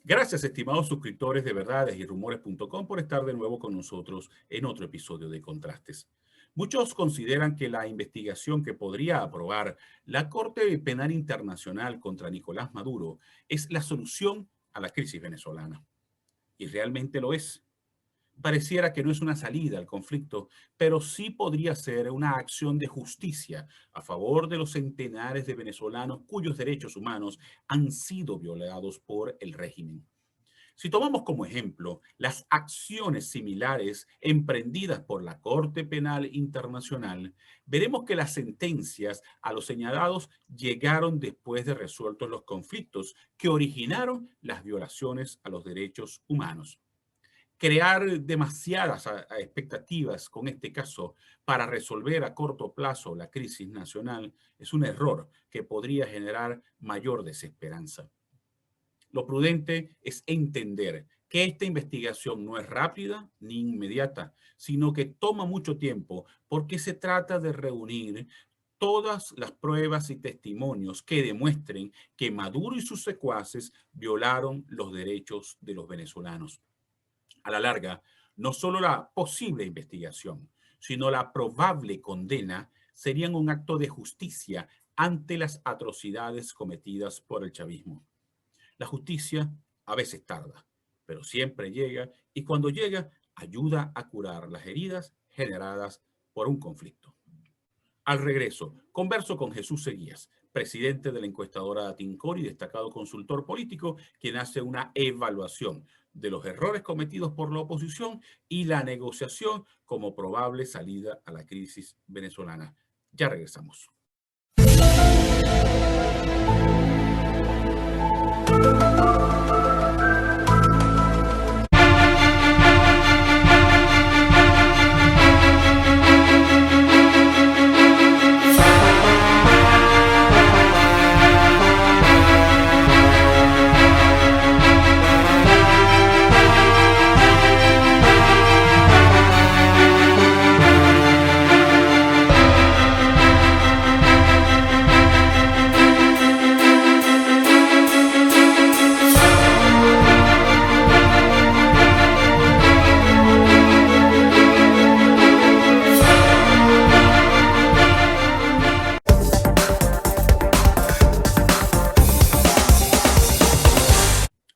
Gracias, estimados suscriptores de Verdades y Rumores.com por estar de nuevo con nosotros en otro episodio de Contrastes. Muchos consideran que la investigación que podría aprobar la Corte Penal Internacional contra Nicolás Maduro es la solución a la crisis venezolana. Y realmente lo es. Pareciera que no es una salida al conflicto, pero sí podría ser una acción de justicia a favor de los centenares de venezolanos cuyos derechos humanos han sido violados por el régimen. Si tomamos como ejemplo las acciones similares emprendidas por la Corte Penal Internacional, veremos que las sentencias a los señalados llegaron después de resueltos los conflictos que originaron las violaciones a los derechos humanos. Crear demasiadas expectativas con este caso para resolver a corto plazo la crisis nacional es un error que podría generar mayor desesperanza. Lo prudente es entender que esta investigación no es rápida ni inmediata, sino que toma mucho tiempo porque se trata de reunir todas las pruebas y testimonios que demuestren que Maduro y sus secuaces violaron los derechos de los venezolanos. A la larga, no solo la posible investigación, sino la probable condena serían un acto de justicia ante las atrocidades cometidas por el chavismo. La justicia a veces tarda, pero siempre llega y cuando llega ayuda a curar las heridas generadas por un conflicto. Al regreso, converso con Jesús Seguías, presidente de la encuestadora Tincor y destacado consultor político, quien hace una evaluación de los errores cometidos por la oposición y la negociación como probable salida a la crisis venezolana. Ya regresamos.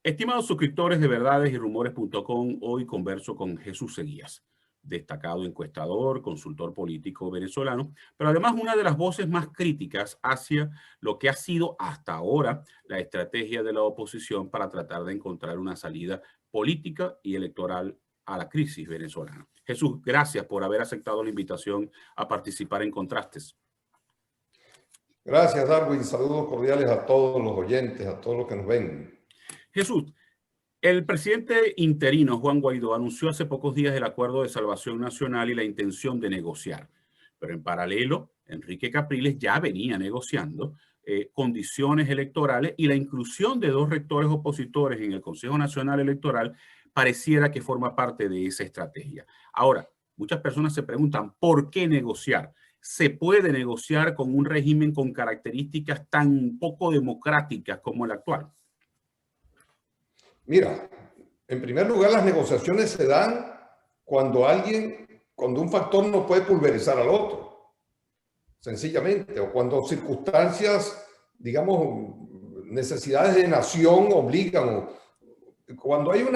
Estimados suscriptores de Verdades y Rumores.com, hoy converso con Jesús Seguías, destacado encuestador, consultor político venezolano, pero además una de las voces más críticas hacia lo que ha sido hasta ahora la estrategia de la oposición para tratar de encontrar una salida política y electoral a la crisis venezolana. Jesús, gracias por haber aceptado la invitación a participar en Contrastes. Gracias, Darwin. Saludos cordiales a todos los oyentes, a todos los que nos ven. Jesús, el presidente interino Juan Guaidó anunció hace pocos días el Acuerdo de Salvación Nacional y la intención de negociar. Pero en paralelo, Enrique Capriles ya venía negociando condiciones electorales y la inclusión de 2 rectores opositores en el Consejo Nacional Electoral pareciera que forma parte de esa estrategia. Ahora, muchas personas se preguntan, ¿por qué negociar? ¿Se puede negociar con un régimen con características tan poco democráticas como el actual? Mira, en primer lugar, las negociaciones se dan cuando un factor no puede pulverizar al otro, sencillamente, o cuando circunstancias, digamos, necesidades de nación obligan, o cuando hay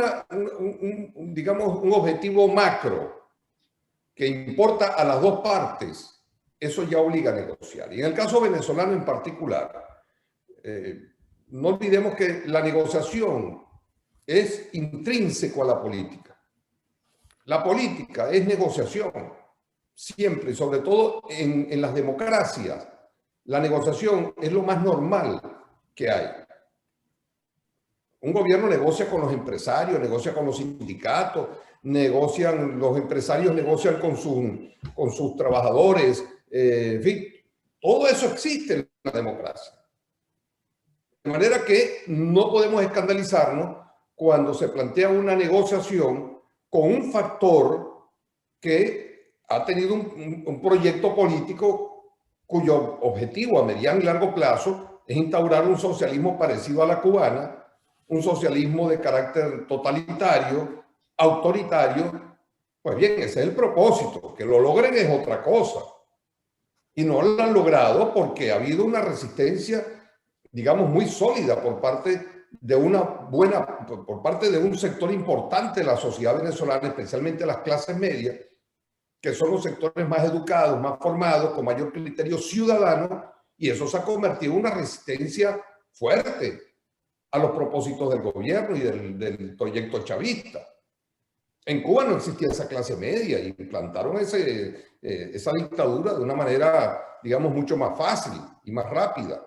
digamos, un objetivo macro que importa a las dos partes, eso ya obliga a negociar. Y en el caso venezolano en particular, no olvidemos que la negociación es intrínseco a la política. La política es negociación, siempre, sobre todo en las democracias. La negociación es lo más normal que hay. Un gobierno negocia con los empresarios, negocia con los sindicatos, los empresarios negocian con sus trabajadores, en fin, todo eso existe en la democracia. De manera que no podemos escandalizarnos cuando se plantea una negociación con un factor que ha tenido un proyecto político cuyo objetivo a mediano y largo plazo es instaurar un socialismo parecido a la cubana un socialismo de carácter totalitario, autoritario. Pues bien, ese es el propósito. Que lo logren es otra cosa. Y no lo han logrado porque ha habido una resistencia, digamos, muy sólida por parte de por parte de un sector importante de la sociedad venezolana, especialmente las clases medias, que son los sectores más educados, más formados, con mayor criterio ciudadano, y eso se ha convertido en una resistencia fuerte a los propósitos del gobierno y del proyecto chavista. En Cuba no existía esa clase media y implantaron esa dictadura de una manera, digamos, mucho más fácil y más rápida.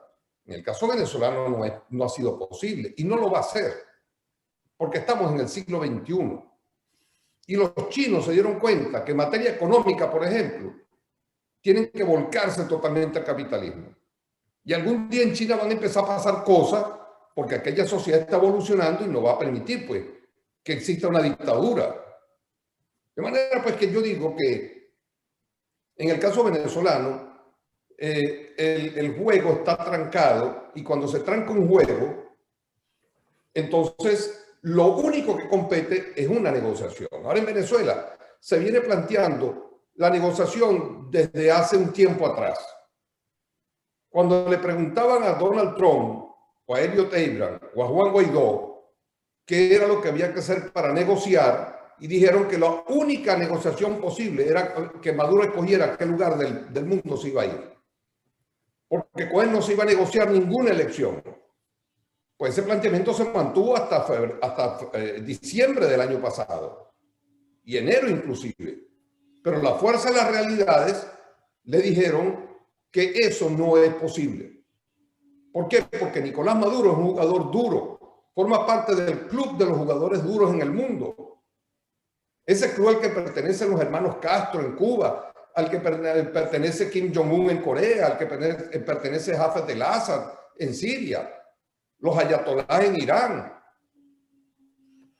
En el caso venezolano no ha sido posible y no lo va a ser, porque estamos en el siglo XXI. Y los chinos se dieron cuenta que en materia económica, por ejemplo, tienen que volcarse totalmente al capitalismo. Y algún día en China van a empezar a pasar cosas porque aquella sociedad está evolucionando y no va a permitir, pues, que exista una dictadura. De manera, pues, que yo digo que en el caso venezolano, el juego está trancado, y cuando se tranca un juego, entonces lo único que compete es una negociación. Ahora en Venezuela se viene planteando la negociación desde hace un tiempo atrás. Cuando le preguntaban a Donald Trump o a Elliot Abrams o a Juan Guaidó qué era lo que había que hacer para negociar, y dijeron que la única negociación posible era que Maduro escogiera qué lugar del mundo se iba a ir, porque con él no se iba a negociar ninguna elección. Pues ese planteamiento se mantuvo hasta diciembre del año pasado y enero inclusive, pero la fuerza de las realidades le dijeron que eso no es posible. ¿Por qué? Porque Nicolás Maduro es un jugador duro, forma parte del club de los jugadores duros en el mundo. Ese club al que pertenecen los hermanos Castro en Cuba, al que pertenece Kim Jong-un en Corea, al que pertenece Hafez al-Assad en Siria, los ayatolás en Irán,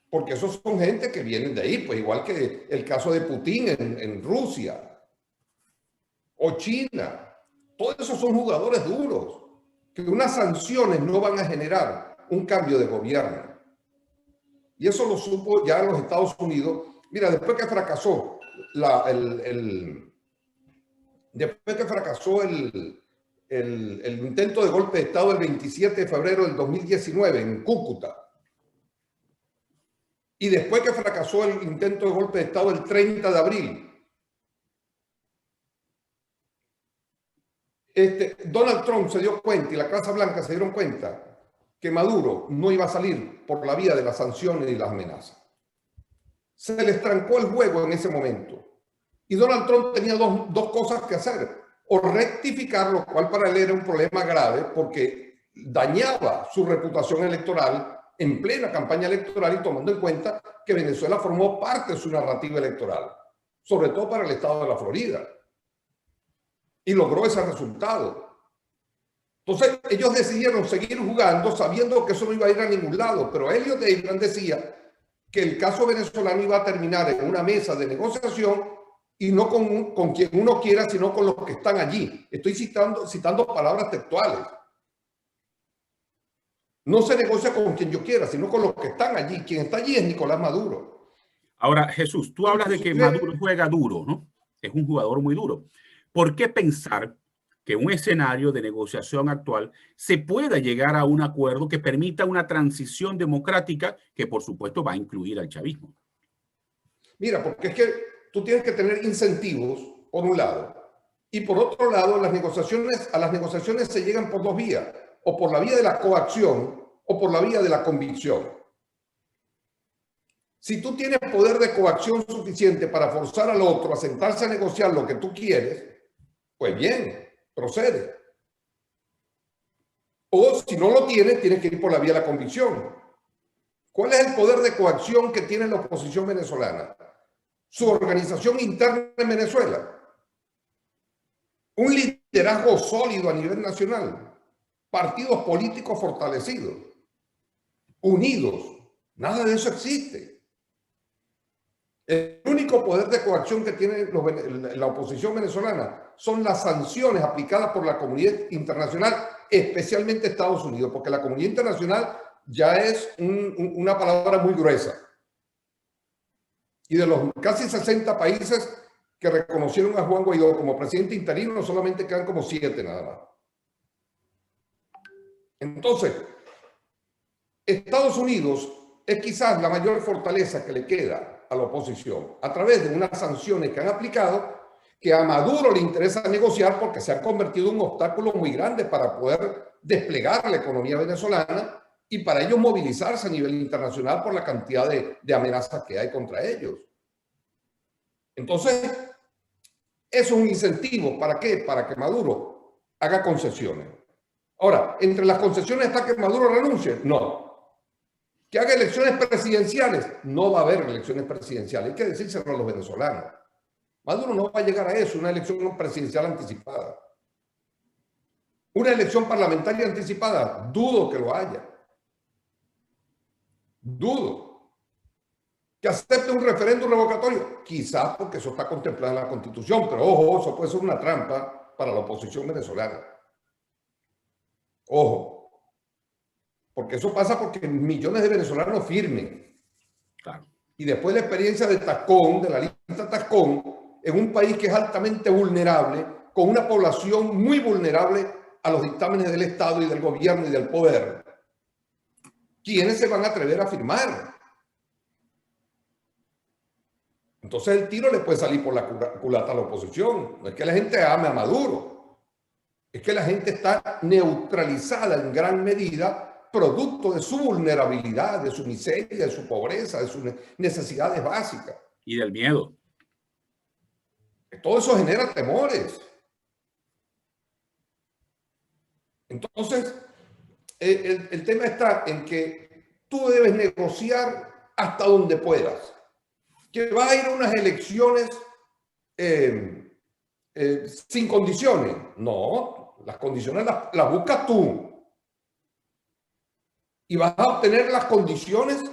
porque esos son gente que vienen de ahí, pues igual que el caso de Putin en Rusia o China. Todos esos son jugadores duros, que unas sanciones no van a generar un cambio de gobierno. Y eso lo supo ya los Estados Unidos. Mira, después que fracasó el intento de golpe de Estado el 27 de febrero del 2019 en Cúcuta, y después que fracasó el intento de golpe de Estado el 30 de abril, Donald Trump se dio cuenta y la Casa Blanca se dieron cuenta que Maduro no iba a salir por la vía de las sanciones y las amenazas. Se les trancó el juego en ese momento. Y Donald Trump tenía dos cosas que hacer. O rectificar, lo cual para él era un problema grave porque dañaba su reputación electoral en plena campaña electoral y tomando en cuenta que Venezuela formó parte de su narrativa electoral, sobre todo para el estado de la Florida. Y logró ese resultado. Entonces ellos decidieron seguir jugando sabiendo que eso no iba a ir a ningún lado, pero Elliot Abrams decía que el caso venezolano iba a terminar en una mesa de negociación y no con quien uno quiera, sino con los que están allí. Estoy citando palabras textuales. No se negocia con quien yo quiera, sino con los que están allí. Quien está allí es Nicolás Maduro. Ahora, Jesús, tú hablas de que Maduro juega duro, ¿no? Es un jugador muy duro. ¿Por qué pensar que un escenario de negociación actual se pueda llegar a un acuerdo que permita una transición democrática que, por supuesto, va a incluir al chavismo? Mira, porque es que tú tienes que tener incentivos, por un lado, y por otro lado, a las negociaciones se llegan por dos vías, o por la vía de la coacción o por la vía de la convicción. Si tú tienes poder de coacción suficiente para forzar al otro a sentarse a negociar lo que tú quieres, pues bien, procede. O si no lo tienes, tienes que ir por la vía de la convicción. ¿Cuál es el poder de coacción que tiene la oposición venezolana? Su organización interna en Venezuela. Un liderazgo sólido a nivel nacional. Partidos políticos fortalecidos. Unidos. Nada de eso existe. El único poder de coacción que tiene la oposición venezolana son las sanciones aplicadas por la comunidad internacional, especialmente Estados Unidos, porque la comunidad internacional ya es una palabra muy gruesa. Y de los casi 60 países que reconocieron a Juan Guaidó como presidente interino, solamente quedan como 7 nada más. Entonces, Estados Unidos es quizás la mayor fortaleza que le queda a la oposición a través de unas sanciones que han aplicado, que a Maduro le interesa negociar porque se han convertido en un obstáculo muy grande para poder desplegar la economía venezolana y para ellos movilizarse a nivel internacional por la cantidad de amenazas que hay contra ellos. Entonces, eso es un incentivo. ¿Para qué? Para que Maduro haga concesiones. Ahora, entre las concesiones está que Maduro renuncie. No. Que haga elecciones presidenciales. No va a haber elecciones presidenciales. Hay que decírselo a los venezolanos. Maduro no va a llegar a eso, una elección presidencial anticipada. Una elección parlamentaria anticipada, dudo que lo haya. Dudo. Que acepte un referéndum revocatorio, quizás porque eso está contemplado en la Constitución, pero ojo, eso puede ser una trampa para la oposición venezolana. Ojo, porque eso pasa porque millones de venezolanos firmen. Claro. Y después la experiencia de Tascón, de la lista Tascón, en un país que es altamente vulnerable, con una población muy vulnerable a los dictámenes del Estado y del gobierno y del poder, ¿quiénes se van a atrever a firmar? Entonces el tiro le puede salir por la culata a la oposición. No es que la gente ame a Maduro, es que la gente está neutralizada en gran medida producto de su vulnerabilidad, de su miseria, de su pobreza, de sus necesidades básicas. Y del miedo. Todo eso genera temores. Entonces, el tema está en que tú debes negociar hasta donde puedas. Que va a ir a unas elecciones sin condiciones. No, las condiciones las buscas tú. Y vas a obtener las condiciones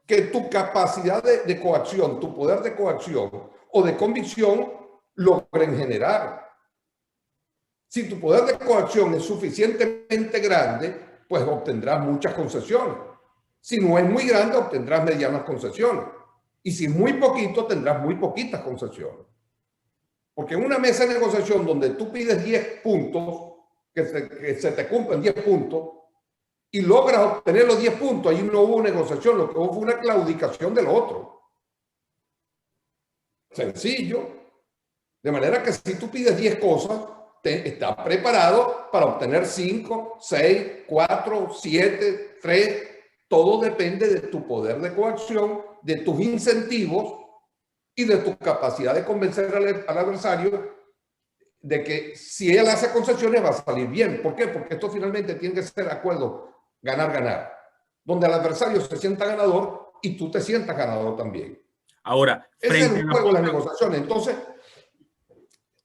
que tu capacidad de coacción, tu poder de coacción o de convicción logren generar. Si tu poder de coacción es suficientemente grande, pues obtendrás muchas concesiones. Si no es muy grande, obtendrás medianas concesiones. Y si es muy poquito, tendrás muy poquitas concesiones. Porque en una mesa de negociación donde tú pides 10 puntos, que se te cumplen 10 puntos, y logras obtener los 10 puntos, ahí no hubo negociación, lo que hubo fue una claudicación del otro. Sencillo. De manera que si tú pides 10 cosas, estás preparado para obtener 5, 6, 4, 7, 3. Todo depende de tu poder de coacción, de tus incentivos y de tu capacidad de convencer al adversario de que si él hace concesiones va a salir bien. ¿Por qué? Porque esto finalmente tiene que ser acuerdo ganar-ganar, donde el adversario se sienta ganador y tú te sientas ganador también. Ahora, ese es el juego de las negociaciones. Entonces,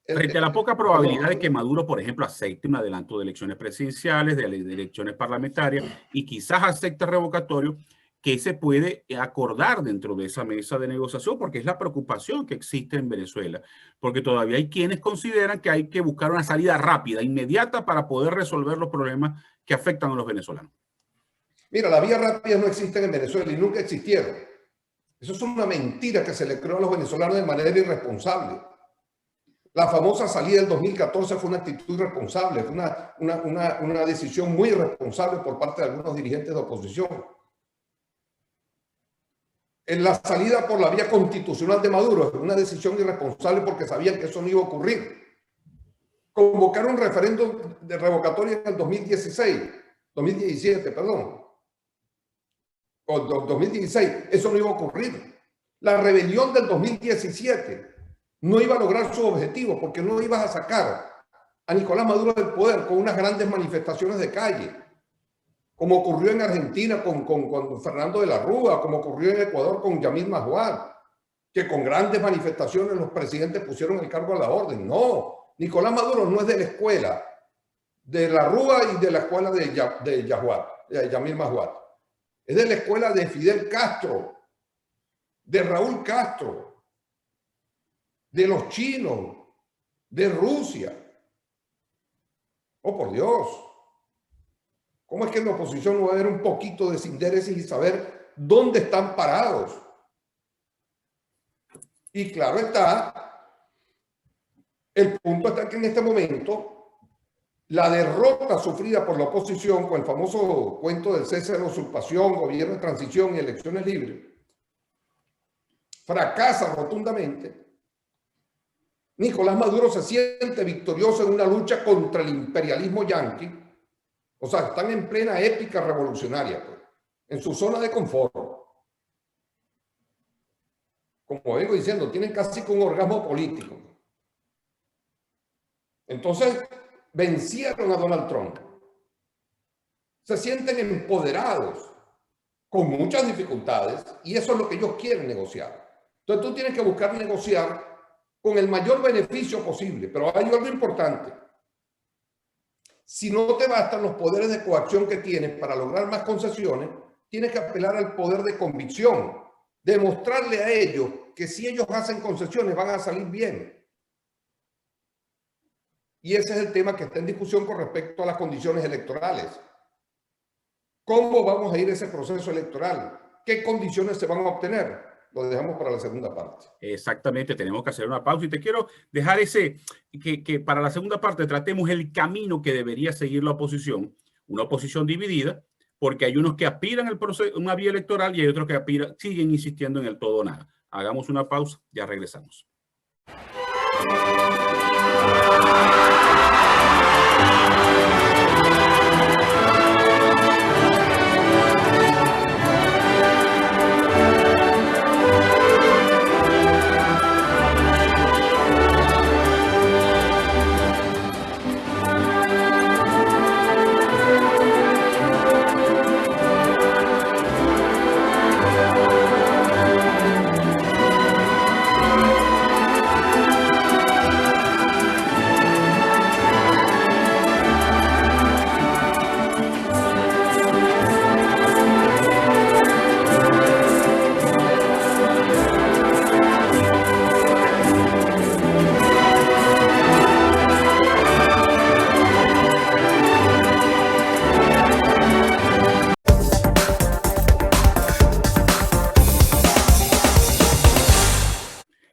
frente a la poca probabilidad de que Maduro, por ejemplo, acepte un adelanto de elecciones presidenciales, de elecciones parlamentarias y quizás acepte revocatorio, ¿qué se puede acordar dentro de esa mesa de negociación? Porque es la preocupación que existe en Venezuela, porque todavía hay quienes consideran que hay que buscar una salida rápida, inmediata, para poder resolver los problemas que afectan a los venezolanos. Mira, las vías rápidas no existen en Venezuela y nunca existieron. Eso es una mentira que se le creó a los venezolanos de manera irresponsable. La famosa salida del 2014 fue una actitud irresponsable, fue una decisión muy irresponsable por parte de algunos dirigentes de oposición. En la salida por la vía constitucional de Maduro fue una decisión irresponsable porque sabían que eso no iba a ocurrir. Convocar un referéndum de revocatoria en el 2017, o 2016, eso no iba a ocurrir. La rebelión del 2017 no iba a lograr su objetivo porque no ibas a sacar a Nicolás Maduro del poder con unas grandes manifestaciones de calle, como ocurrió en Argentina con Fernando de la Rúa, como ocurrió en Ecuador con Yamil Mahuad, que con grandes manifestaciones los presidentes pusieron el cargo a la orden. No, Nicolás Maduro no es de la escuela de la Rúa y de la escuela de Yamil Mahuad. Es de la escuela de Fidel Castro, de Raúl Castro, de los chinos, de Rusia. Oh, por Dios. ¿Cómo ¿cómo es que en la oposición no va a haber un poquito de sindéresis y saber dónde están parados? Y claro está, el punto está que en este momento la derrota sufrida por la oposición con el famoso cuento del cese de la usurpación, gobierno de transición y elecciones libres, fracasa rotundamente. Nicolás Maduro se siente victorioso en una lucha contra el imperialismo yanqui. O sea, están en plena épica revolucionaria, pues, en su zona de confort. Como vengo diciendo, tienen casi que un orgasmo político. Entonces, vencieron a Donald Trump. Se sienten empoderados, con muchas dificultades, y eso es lo que ellos quieren negociar. Entonces, tú tienes que buscar negociar con el mayor beneficio posible, pero hay algo importante. Si no te bastan los poderes de coacción que tienes para lograr más concesiones, tienes que apelar al poder de convicción, demostrarle a ellos que si ellos hacen concesiones van a salir bien. Y ese es el tema que está en discusión con respecto a las condiciones electorales. ¿Cómo vamos a ir a ese proceso electoral? ¿Qué condiciones se van a obtener? Lo dejamos para la segunda parte. Exactamente, tenemos que hacer una pausa y te quiero dejar que para la segunda parte tratemos el camino que debería seguir la oposición, una oposición dividida, porque hay unos que aspiran al proceso, una vía electoral, y hay otros que siguen insistiendo en el todo o nada. Hagamos una pausa, ya regresamos.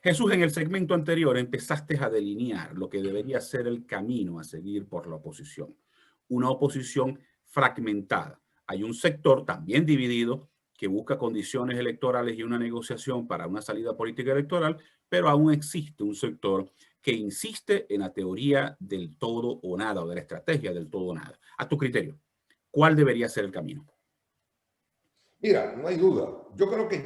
Jesús, en el segmento anterior empezaste a delinear lo que debería ser el camino a seguir por la oposición. Una oposición fragmentada. Hay un sector también dividido que busca condiciones electorales y una negociación para una salida política electoral, pero aún existe un sector que insiste en la teoría del todo o nada, o de la estrategia del todo o nada. A tu criterio, ¿cuál debería ser el camino? Mira, no hay duda. Yo creo que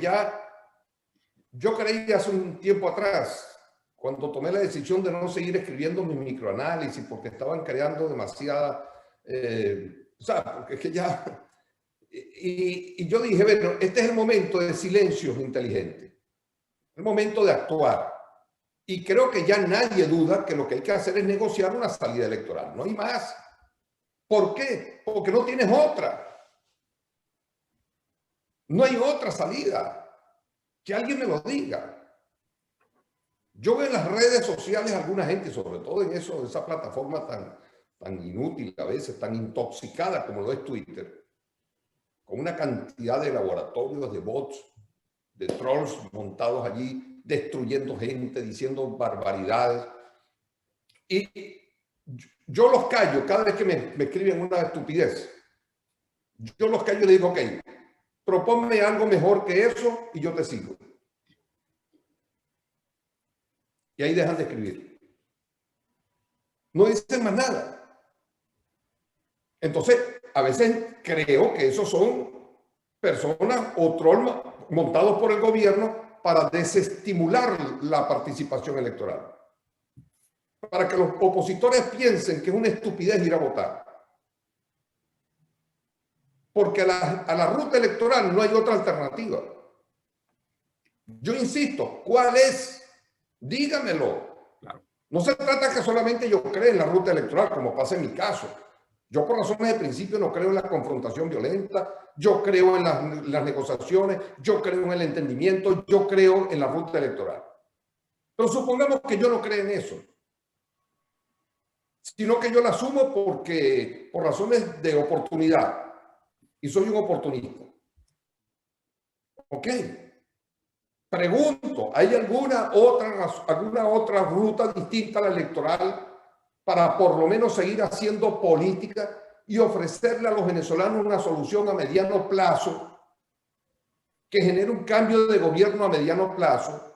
yo creí hace un tiempo atrás, cuando tomé la decisión de no seguir escribiendo mi microanálisis porque estaban creando demasiada, o sea, porque es que ya, y yo dije, bueno, este es el momento de silencios inteligentes, el momento de actuar. Y creo que ya nadie duda que lo que hay que hacer es negociar una salida electoral, no hay más. ¿Por qué? Porque no tienes otra. No hay otra salida. Que alguien me lo diga. Yo veo en las redes sociales a alguna gente, sobre todo en esa plataforma tan inútil a veces, tan intoxicada como lo es Twitter, con una cantidad de laboratorios, de bots, de trolls montados allí, destruyendo gente, diciendo barbaridades. Y yo los callo cada vez que me escriben una estupidez. Yo los callo y le digo, ok, proponme algo mejor que eso y yo te sigo. Y ahí dejan de escribir. No dicen más nada. Entonces, a veces creo que esos son personas o trolls montados por el gobierno para desestimular la participación electoral. Para que los opositores piensen que es una estupidez ir a votar. Porque a la ruta electoral no hay otra alternativa. Yo insisto, ¿cuál es? Dígamelo. Claro. No se trata que solamente yo cree en la ruta electoral, como pasa en mi caso. Yo por razones de principio no creo en la confrontación violenta, yo creo en las negociaciones, yo creo en el entendimiento, yo creo en la ruta electoral. Pero supongamos que yo no creo en eso, sino que yo la asumo por razones de oportunidad. y soy un oportunista. Ok. Pregunto, ¿hay alguna otra ruta distinta a la electoral para por lo menos seguir haciendo política y ofrecerle a los venezolanos una solución a mediano plazo que genere un cambio de gobierno a mediano plazo?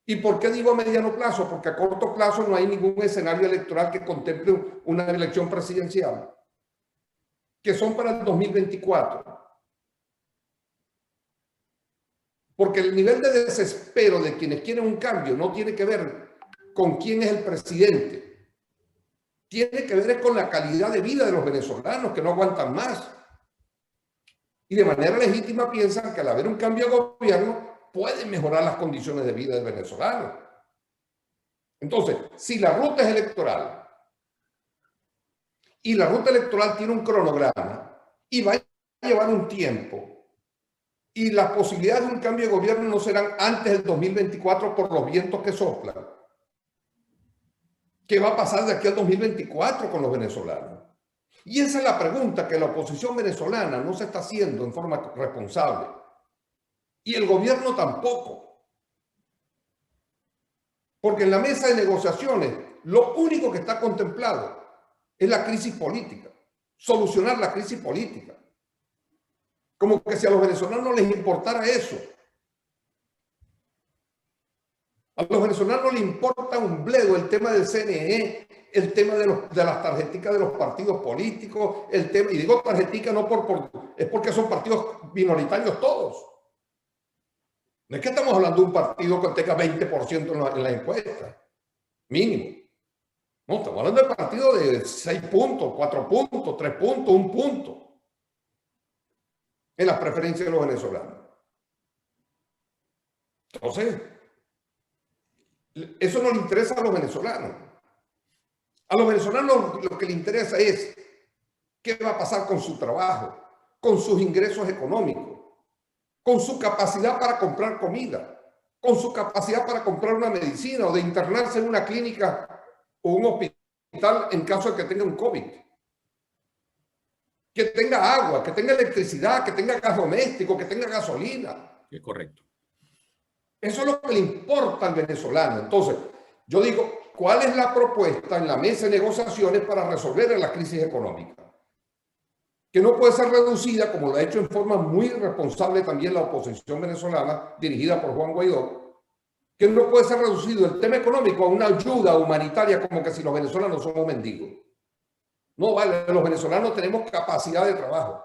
¿Y por qué digo a mediano plazo? Porque a corto plazo no hay ningún escenario electoral que contemple una elección presidencial, que son para el 2024. Porque el nivel de desespero de quienes quieren un cambio no tiene que ver con quién es el presidente. Tiene que ver con la calidad de vida de los venezolanos que no aguantan más. Y de manera legítima piensan que al haber un cambio de gobierno pueden mejorar las condiciones de vida del venezolano. Entonces, si la ruta es electoral y la ruta electoral tiene un cronograma y va a llevar un tiempo, y las posibilidades de un cambio de gobierno no serán antes del 2024 por los vientos que soplan. ¿Qué va a pasar de aquí al 2024 con los venezolanos? Y esa es la pregunta que la oposición venezolana no se está haciendo en forma responsable. Y el gobierno tampoco. Porque en la mesa de negociaciones lo único que está contemplado es la crisis política, solucionar la crisis política. Como que si a los venezolanos no les importara eso. A los venezolanos no les importa un bledo el tema del CNE, el tema de las tarjeticas de los partidos políticos, el tema, y digo tarjetica no es porque son partidos minoritarios todos. No es que estamos hablando de un partido que tenga 20% en la encuesta, mínimo. No, estamos hablando de partidos de 6 puntos, 4 puntos, 3 puntos, 1 punto. En las preferencias de los venezolanos. Entonces, eso no le interesa a los venezolanos. A los venezolanos lo que les interesa es qué va a pasar con su trabajo, con sus ingresos económicos, con su capacidad para comprar comida, con su capacidad para comprar una medicina o de internarse en una clínica o un hospital en caso de que tenga un COVID. Que tenga agua, que tenga electricidad, que tenga gas doméstico, que tenga gasolina. Es correcto. Eso es lo que le importa al venezolano. Entonces, yo digo, ¿cuál es la propuesta en la mesa de negociaciones para resolver la crisis económica? Que no puede ser reducida, como lo ha hecho en forma muy responsable también la oposición venezolana, dirigida por Juan Guaidó, que no puede ser reducido el tema económico a una ayuda humanitaria como que si los venezolanos somos mendigos. No vale, los venezolanos tenemos capacidad de trabajo.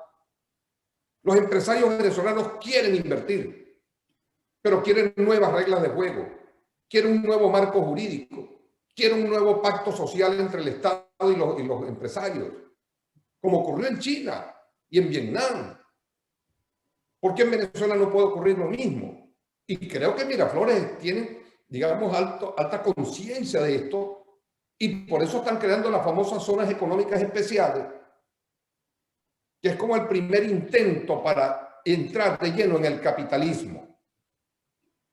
Los empresarios venezolanos quieren invertir, pero quieren nuevas reglas de juego, quieren un nuevo marco jurídico, quieren un nuevo pacto social entre el Estado y los empresarios, como ocurrió en China y en Vietnam. ¿Por qué en Venezuela no puede ocurrir lo mismo? Y creo que Miraflores tiene, digamos, alta conciencia de esto. Y por eso están creando las famosas zonas económicas especiales, que es como el primer intento para entrar de lleno en el capitalismo.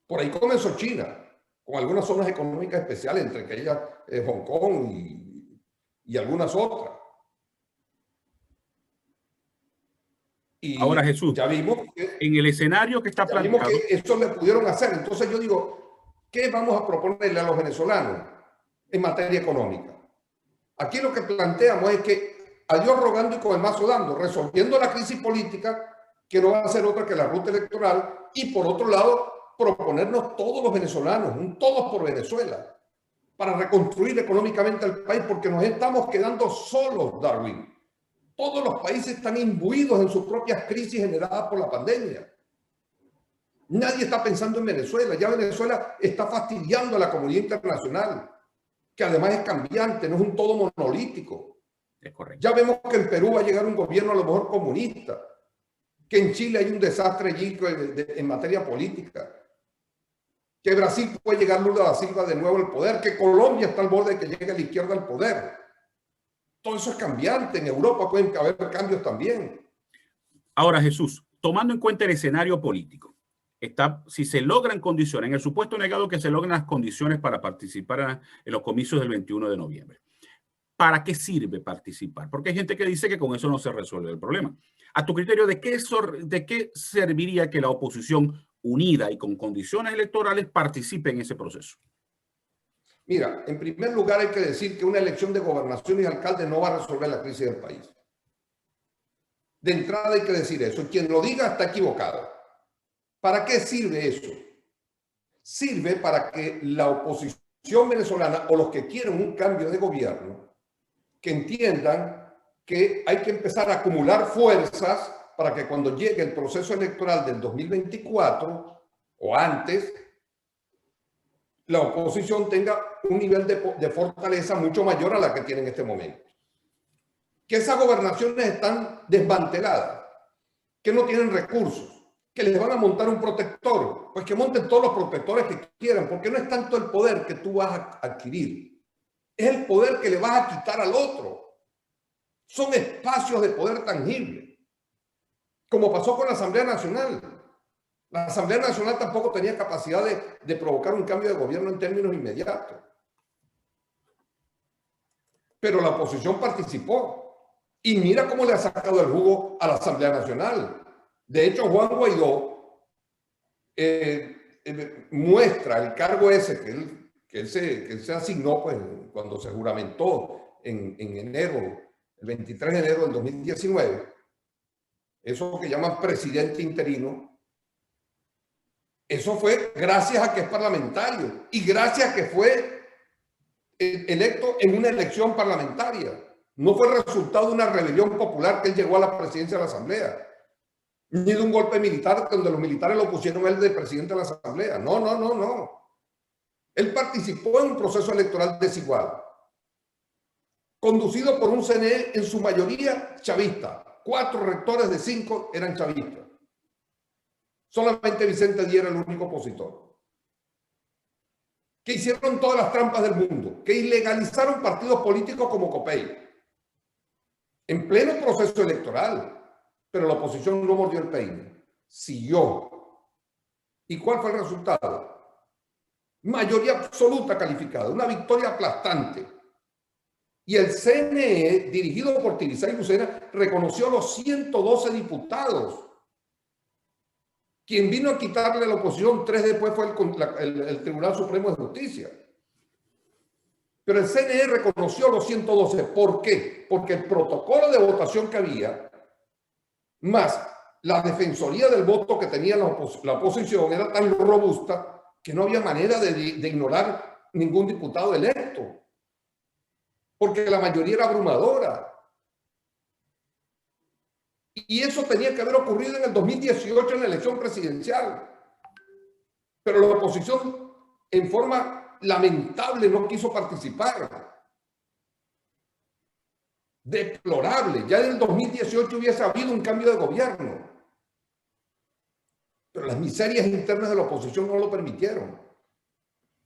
Por ahí comenzó China, con algunas zonas económicas especiales, entre ellas Hong Kong y algunas otras. Y ahora, Jesús, ya vimos que, en el escenario que está planteado, vimos que eso le pudieron hacer. Entonces yo digo, ¿qué vamos a proponerle a los venezolanos en materia económica? Aquí lo que planteamos es que a Dios rogando y con el mazo dando, resolviendo la crisis política, que no va a ser otra que la ruta electoral, y por otro lado, proponernos todos los venezolanos, un todos por Venezuela, para reconstruir económicamente el país, porque nos estamos quedando solos, Darwin. Todos los países están imbuidos en sus propias crisis generadas por la pandemia. Nadie está pensando en Venezuela. Ya Venezuela está fastidiando a la comunidad internacional, que además es cambiante, no es un todo monolítico. es correcto. Ya vemos que en Perú va a llegar un gobierno a lo mejor comunista, que en Chile hay un desastre allí en materia política, que Brasil puede llegar Lula da Silva de nuevo al poder, que Colombia está al borde de que llegue a la izquierda al poder. Todo eso es cambiante. En Europa pueden haber cambios también. Ahora, Jesús, tomando en cuenta el escenario político, si se logran condiciones, en el supuesto negado que se logren las condiciones para participar en los comicios del 21 de noviembre, ¿para qué sirve participar? Porque hay gente que dice que con eso no se resuelve el problema. A tu criterio, ¿de qué serviría que la oposición unida y con condiciones electorales participe en ese proceso? Mira, en primer lugar hay que decir que una elección de gobernación y alcalde no va a resolver la crisis del país. De entrada hay que decir eso. Quien lo diga está equivocado. ¿Para qué sirve eso? Sirve para que la oposición venezolana o los que quieren un cambio de gobierno, que entiendan que hay que empezar a acumular fuerzas para que cuando llegue el proceso electoral del 2024 o antes, la oposición tenga un nivel de fortaleza mucho mayor a la que tiene en este momento. Que esas gobernaciones están desmanteladas, que no tienen recursos, que les van a montar un protector, pues que monten todos los protectores que quieran, porque no es tanto el poder que tú vas a adquirir, es el poder que le vas a quitar al otro. Son espacios de poder tangible, como pasó con la Asamblea Nacional. La Asamblea Nacional tampoco tenía capacidad de provocar un cambio de gobierno en términos inmediatos. Pero la oposición participó. Y mira cómo le ha sacado el jugo a la Asamblea Nacional. De hecho, Juan Guaidó muestra el cargo ese que él se asignó pues, cuando se juramentó en enero, el 23 de enero del 2019. Eso que llaman presidente interino. Eso fue gracias a que es parlamentario y gracias a que fue electo en una elección parlamentaria. No fue el resultado de una rebelión popular que él llegó a la presidencia de la Asamblea, ni de un golpe militar donde los militares lo pusieron a él de presidente de la Asamblea. No, no, no, no. Él participó en un proceso electoral desigual, conducido por un CNE en su mayoría chavista. 4 rectores de 5 eran chavistas. Solamente Vicente Díaz era el único opositor. Que hicieron todas las trampas del mundo, que ilegalizaron partidos políticos como COPEI, en pleno proceso electoral, pero la oposición no mordió el peine, siguió. ¿Y cuál fue el resultado? Mayoría absoluta calificada, una victoria aplastante. Y el CNE, dirigido por Tibisay Lucena, reconoció los 112 diputados. Quien vino a quitarle a la oposición 3 después fue el Tribunal Supremo de Justicia. Pero el CNE reconoció los 112. ¿Por qué? Porque el protocolo de votación que había, más la defensoría del voto que tenía la oposición, era tan robusta que no había manera de ignorar ningún diputado electo. Porque la mayoría era abrumadora. Y eso tenía que haber ocurrido en el 2018 en la elección presidencial. Pero la oposición, en forma lamentable, no quiso participar. Deplorable. Ya en el 2018 hubiese habido un cambio de gobierno. Pero las miserias internas de la oposición no lo permitieron.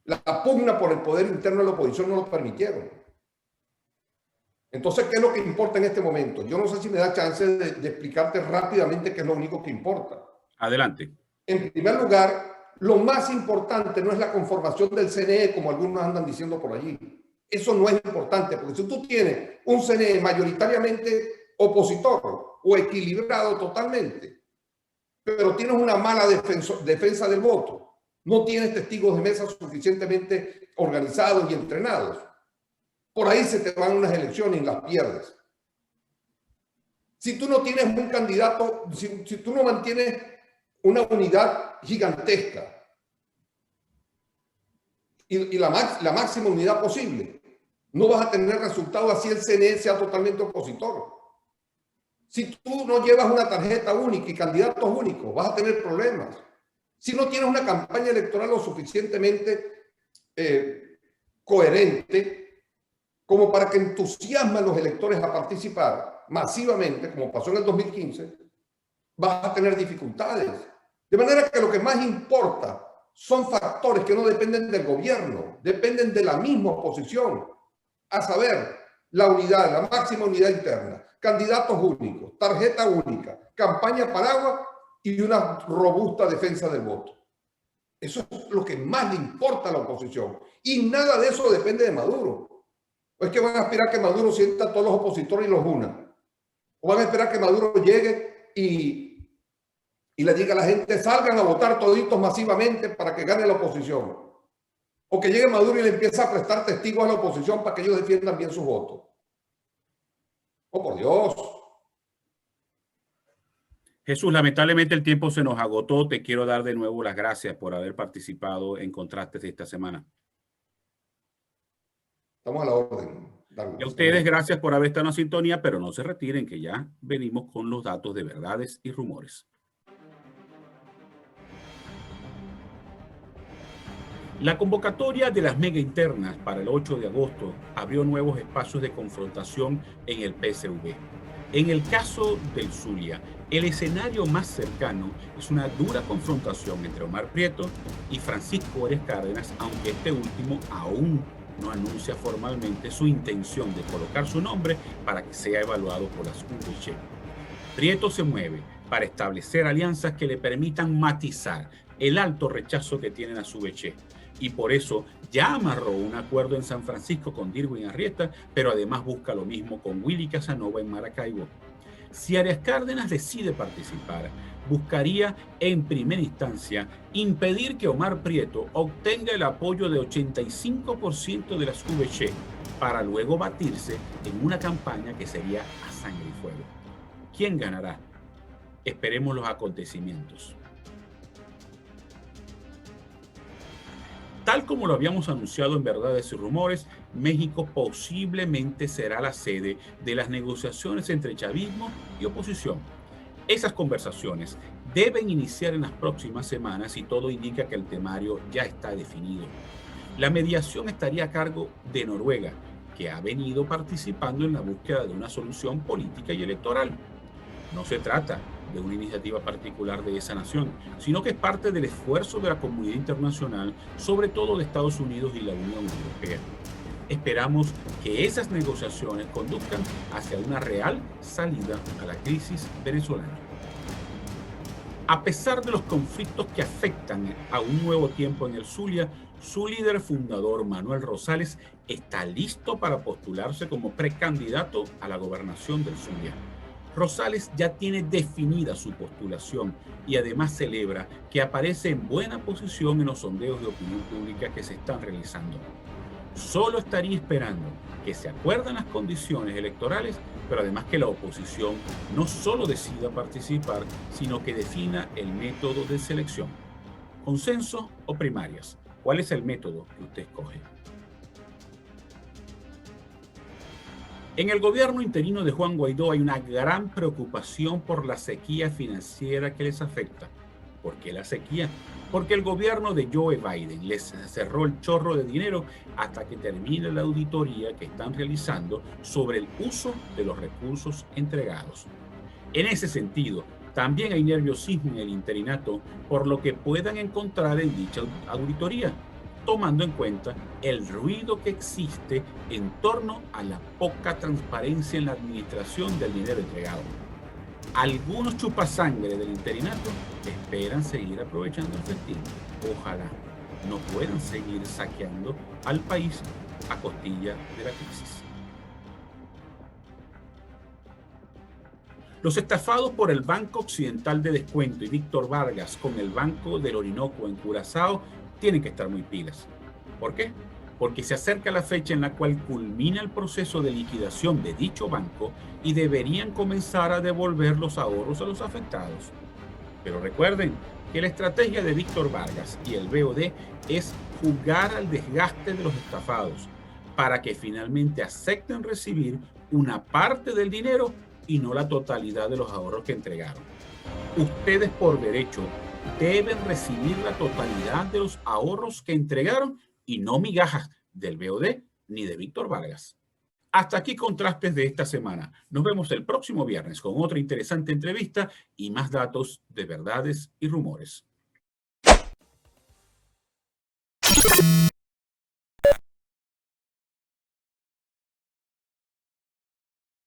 La pugna por el poder interno de la oposición no lo permitieron. Entonces, ¿qué es lo que importa en este momento? Yo no sé si me da chance de explicarte rápidamente qué es lo único que importa. Adelante. En primer lugar, lo más importante no es la conformación del CNE, como algunos andan diciendo por allí. Eso no es importante, porque si tú tienes un CNE mayoritariamente opositor o equilibrado totalmente, pero tienes una mala defensa del voto, no tienes testigos de mesa suficientemente organizados y entrenados, por ahí se te van unas elecciones y las pierdes. Si tú no tienes un candidato, si tú no mantienes una unidad gigantesca y la máxima unidad posible, no vas a tener resultados así el CNE sea totalmente opositor. Si tú no llevas una tarjeta única y candidatos únicos, vas a tener problemas. Si no tienes una campaña electoral lo suficientemente coherente como para que entusiasmen a los electores a participar masivamente, como pasó en el 2015, vas a tener dificultades. De manera que lo que más importa son factores que no dependen del gobierno, dependen de la misma oposición, a saber, la unidad, la máxima unidad interna, candidatos únicos, tarjeta única, campaña paraguas y una robusta defensa del voto. Eso es lo que más le importa a la oposición. Y nada de eso depende de Maduro. ¿O es que van a esperar que Maduro sienta a todos los opositores y los una? ¿O van a esperar que Maduro llegue y le diga a la gente, salgan a votar toditos masivamente para que gane la oposición. O que llegue Maduro y le empiece a prestar testigos a la oposición para que ellos defiendan bien sus votos. Oh, por Dios. Jesús, lamentablemente el tiempo se nos agotó. Te quiero dar de nuevo las gracias por haber participado en Contrastes de esta semana. Estamos a la orden. Y a ustedes, gracias por haber estado en la sintonía, pero no se retiren, que ya venimos con los datos de verdades y rumores. La convocatoria de las mega internas para el 8 de agosto abrió nuevos espacios de confrontación en el PSV. En el caso del Zulia, el escenario más cercano es una dura confrontación entre Omar Prieto y Francisco Arias Cárdenas, aunque este último aún no anuncia formalmente su intención de colocar su nombre para que sea evaluado por las VC. Prieto se mueve para establecer alianzas que le permitan matizar el alto rechazo que tienen a su VC. Y por eso ya amarró un acuerdo en San Francisco con Dirwin Arrieta, pero además busca lo mismo con Willy Casanova en Maracaibo. Si Arias Cárdenas decide participar, buscaría en primera instancia impedir que Omar Prieto obtenga el apoyo de 85% de las VC para luego batirse en una campaña que sería a sangre y fuego. ¿Quién ganará? Esperemos los acontecimientos. Tal como lo habíamos anunciado en Verdades y Rumores, México posiblemente será la sede de las negociaciones entre chavismo y oposición. Esas conversaciones deben iniciar en las próximas semanas y todo indica que el temario ya está definido. La mediación estaría a cargo de Noruega, que ha venido participando en la búsqueda de una solución política y electoral. No se trata de una iniciativa particular de esa nación, sino que es parte del esfuerzo de la comunidad internacional, sobre todo de Estados Unidos y la Unión Europea. Esperamos que esas negociaciones conduzcan hacia una real salida a la crisis venezolana. A pesar de los conflictos que afectan a un nuevo tiempo en el Zulia, su líder fundador, Manuel Rosales, está listo para postularse como precandidato a la gobernación del Zulia. Rosales ya tiene definida su postulación y además celebra que aparece en buena posición en los sondeos de opinión pública que se están realizando. Solo estaría esperando que se acuerden las condiciones electorales, pero además que la oposición no solo decida participar, sino que defina el método de selección. ¿Consenso o primarias? ¿Cuál es el método que usted escoge? En el gobierno interino de Juan Guaidó hay una gran preocupación por la sequía financiera que les afecta. ¿Por qué la sequía? Porque el gobierno de Joe Biden les cerró el chorro de dinero hasta que termine la auditoría que están realizando sobre el uso de los recursos entregados. En ese sentido, también hay nerviosismo en el interinato por lo que puedan encontrar en dicha auditoría, tomando en cuenta el ruido que existe en torno a la poca transparencia en la administración del dinero entregado. Algunos chupasangre del interinato esperan seguir aprovechando el festín. Ojalá no puedan seguir saqueando al país a costilla de la crisis. Los estafados por el Banco Occidental de Descuento y Víctor Vargas con el Banco del Orinoco en Curazao tienen que estar muy pilas. ¿Por qué? Porque se acerca la fecha en la cual culmina el proceso de liquidación de dicho banco y deberían comenzar a devolver los ahorros a los afectados. Pero recuerden que la estrategia de Víctor Vargas y el BOD es jugar al desgaste de los estafados para que finalmente acepten recibir una parte del dinero y no la totalidad de los ahorros que entregaron. Ustedes por derecho deben recibir la totalidad de los ahorros que entregaron y no migajas del BOD ni de Víctor Vargas. Hasta aquí Contrastes de esta semana. Nos vemos el próximo viernes con otra interesante entrevista y más datos de verdades y rumores.